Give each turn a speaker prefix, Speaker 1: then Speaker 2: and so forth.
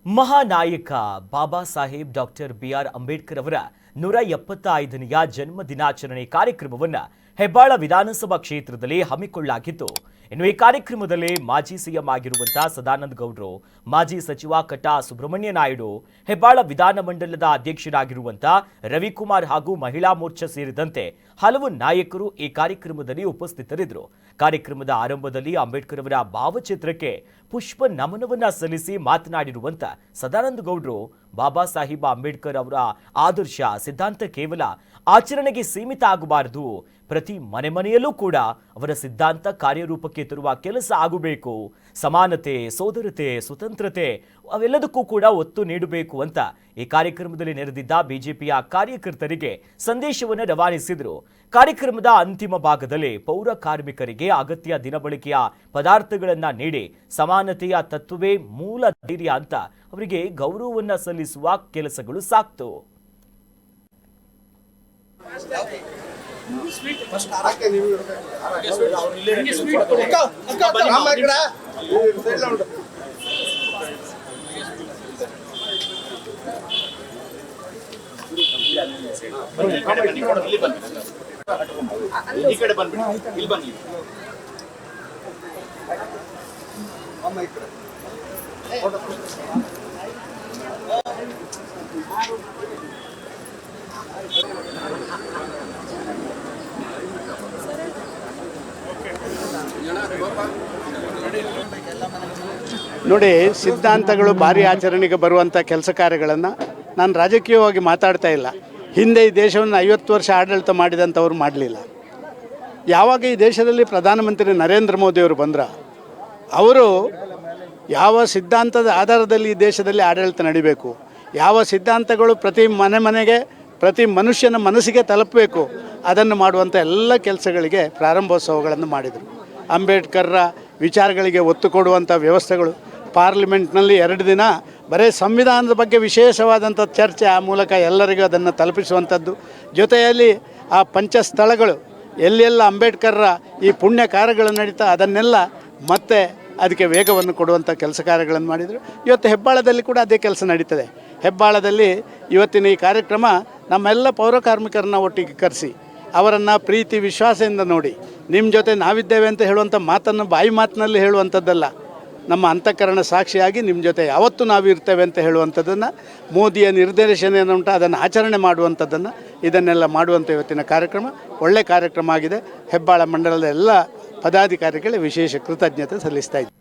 Speaker 1: ಮಹಾನಾಯಕ Baba Saheb doctor B R Ambedkar ಅವರ 175ನೆಯ ಜನ್ಮ ದಿನಾಚರಣೆ ಕಾರ್ಯಕ್ರಮವನ್ನು ಹೆಬ್ಬಾಳ ವಿಧಾನಸಭಾ ಕ್ಷೇತ್ರದಲ್ಲಿ ಹಮ್ಮಿಕೊಳ್ಳಲಾಗಿತ್ತು. ಇನ್ನು ಈ ಕಾರ್ಯಕ್ರಮದಲ್ಲಿ ಮಾಜಿ ಸಿಎಂ ಆಗಿರುವಂತಹ ಸದಾನಂದ ಗೌಡರು, ಮಾಜಿ ಸಚಿವ ಕಟ್ಟಾ ಸುಬ್ರಹ್ಮಣ್ಯ ನಾಯ್ಡು, ಹೆಬ್ಬಾಳ ವಿಧಾನಮಂಡಲದ ಅಧ್ಯಕ್ಷರಾಗಿರುವಂತಹ ರವಿಕುಮಾರ್ ಹಾಗೂ ಮಹಿಳಾ ಮೋರ್ಚಾ ಸೇರಿದಂತೆ ಹಲವು ನಾಯಕರು ಈ ಕಾರ್ಯಕ್ರಮದಲ್ಲಿ ಉಪಸ್ಥಿತರಿದ್ದರು. ಕಾರ್ಯಕ್ರಮದ ಆರಂಭದಲ್ಲಿ ಅಂಬೇಡ್ಕರ್ ಅವರ ಭಾವಚಿತ್ರಕ್ಕೆ ಪುಷ್ಪ ನಮನವನ್ನ ಸಲ್ಲಿಸಿ ಮಾತನಾಡಿರುವಂತ ಸದಾನಂದ ಗೌಡರು, ಬಾಬಾ ಸಾಹೇಬ್ ಅಂಬೇಡ್ಕರ್ ಅವರ ಆದರ್ಶ ಸಿದ್ಧಾಂತ ಕೇವಲ ಆಚರಣೆಗೆ ಸೀಮಿತ ಆಗಬಾರದು, ಪ್ರತಿ ಮನೆಯಲ್ಲೂ ಕೂಡ ಅವರ ಸಿದ್ಧಾಂತ ಕಾರ್ಯರೂಪಕ್ಕೆ ತರುವ ಕೆಲಸ ಆಗಬೇಕು, ಸಮಾನತೆ, ಸೋದರತೆ, ಸ್ವತಂತ್ರತೆ ಅವೆಲ್ಲದಕ್ಕೂ ಕೂಡ ಒತ್ತು ನೀಡಬೇಕು ಅಂತ ಈ ಕಾರ್ಯಕ್ರಮದಲ್ಲಿ ನೆರೆದಿದ್ದ ಬಿಜೆಪಿಯ ಕಾರ್ಯಕರ್ತರಿಗೆ ಸಂದೇಶವನ್ನು ರವಾನಿಸಿದರು. ಕಾರ್ಯಕ್ರಮದ ಅಂತಿಮ ಭಾಗದಲ್ಲಿ ಪೌರ ಕಾರ್ಮಿಕರಿಗೆ ಅಗತ್ಯ ದಿನಬಳಕೆಯ ಪದಾರ್ಥಗಳನ್ನು ನೀಡಿ ಸಮಾನತೆಯ ತತ್ವವೇ ಮೂಲ ಧೈರ್ಯ ಅಂತ ಅವರಿಗೆ ಗೌರವವನ್ನು ಸಲ್ಲಿಸುವ ಕೆಲಸಗಳು ಸಾಕ್ತು.
Speaker 2: ನೋಡಿ, ಸಿದ್ಧಾಂತಗಳು ಭಾರಿ ಆಚರಣೆಗೆ ಬರುವಂಥ ಕೆಲಸ ಕಾರ್ಯಗಳನ್ನು ನಾನು ರಾಜಕೀಯವಾಗಿ ಮಾತಾಡ್ತಾ ಇಲ್ಲ. ಹಿಂದೆ ಈ ದೇಶವನ್ನು 50 ವರ್ಷ ಆಡಳಿತ ಮಾಡಿದಂಥವ್ರು ಮಾಡಲಿಲ್ಲ. ಯಾವಾಗ ಈ ದೇಶದಲ್ಲಿ ಪ್ರಧಾನಮಂತ್ರಿ ನರೇಂದ್ರ ಮೋದಿಯವರು ಬಂದ್ರ, ಅವರು ಯಾವ ಸಿದ್ಧಾಂತದ ಆಧಾರದಲ್ಲಿ ಈ ದೇಶದಲ್ಲಿ ಆಡಳಿತ ನಡಿಬೇಕು, ಯಾವ ಸಿದ್ಧಾಂತಗಳು ಪ್ರತಿ ಮನೆಗೆ ಪ್ರತಿ ಮನುಷ್ಯನ ಮನಸ್ಸಿಗೆ ತಲುಪಬೇಕು, ಅದನ್ನು ಮಾಡುವಂಥ ಎಲ್ಲ ಕೆಲಸಗಳಿಗೆ ಪ್ರಾರಂಭೋತ್ಸವಗಳನ್ನು ಮಾಡಿದರು. ಅಂಬೇಡ್ಕರ್ರ ವಿಚಾರಗಳಿಗೆ ಒತ್ತು ಕೊಡುವಂಥ ವ್ಯವಸ್ಥೆಗಳು, ಪಾರ್ಲಿಮೆಂಟ್ನಲ್ಲಿ 2 ದಿನ ಬರೀ ಸಂವಿಧಾನದ ಬಗ್ಗೆ ವಿಶೇಷವಾದಂಥ ಚರ್ಚೆ, ಆ ಮೂಲಕ ಎಲ್ಲರಿಗೂ ಅದನ್ನು ತಲುಪಿಸುವಂಥದ್ದು. ಜೊತೆಯಲ್ಲಿ ಆ ಪಂಚಸ್ಥಳಗಳು ಎಲ್ಲೆಲ್ಲ ಅಂಬೇಡ್ಕರ್ರ ಈ ಪುಣ್ಯ ಕಾರ್ಯಗಳು ನಡೀತಾ ಅದನ್ನೆಲ್ಲ ಮತ್ತೆ ಅದಕ್ಕೆ ವೇಗವನ್ನು ಕೊಡುವಂಥ ಕೆಲಸ ಕಾರ್ಯಗಳನ್ನು ಮಾಡಿದರು. ಇವತ್ತು ಹೆಬ್ಬಾಳದಲ್ಲಿ ಕೂಡ ಅದೇ ಕೆಲಸ ನಡೀತದೆ. ಹೆಬ್ಬಾಳದಲ್ಲಿ ಇವತ್ತಿನ ಈ ಕಾರ್ಯಕ್ರಮ ನಮ್ಮೆಲ್ಲ ಪೌರ ಕಾರ್ಮಿಕರನ್ನ ಒಟ್ಟಿಗೆ ಕರೆಸಿ ಅವರನ್ನು ಪ್ರೀತಿ ವಿಶ್ವಾಸದಿಂದ ನೋಡಿ, ನಿಮ್ಮ ಜೊತೆ ನಾವಿದ್ದೇವೆ ಅಂತ ಹೇಳುವಂಥ ಮಾತನ್ನು ಬಾಯಿ ಮಾತಿನಲ್ಲಿ ಹೇಳುವಂಥದ್ದಲ್ಲ, ನಮ್ಮ ಅಂತಃಕರಣ ಸಾಕ್ಷಿಯಾಗಿ ನಿಮ್ಮ ಜೊತೆ ಯಾವತ್ತೂ ನಾವು ಇರ್ತೇವೆ ಅಂತ ಹೇಳುವಂಥದ್ದನ್ನು, ಮೋದಿಯ ನಿರ್ದೇಶನ ಏನುಂಟು ಅದನ್ನು ಆಚರಣೆ ಮಾಡುವಂಥದ್ದನ್ನು, ಇದನ್ನೆಲ್ಲ ಮಾಡುವಂಥ ಇವತ್ತಿನ ಕಾರ್ಯಕ್ರಮ ಒಳ್ಳೆಯ ಕಾರ್ಯಕ್ರಮ ಆಗಿದೆ. ಹೆಬ್ಬಾಳ ಮಂಡಲದ ಎಲ್ಲ ಪದಾಧಿಕಾರಿಗಳಿಗೆ ವಿಶೇಷ ಕೃತಜ್ಞತೆ ಸಲ್ಲಿಸ್ತಾ ಇದ್ದೀನಿ.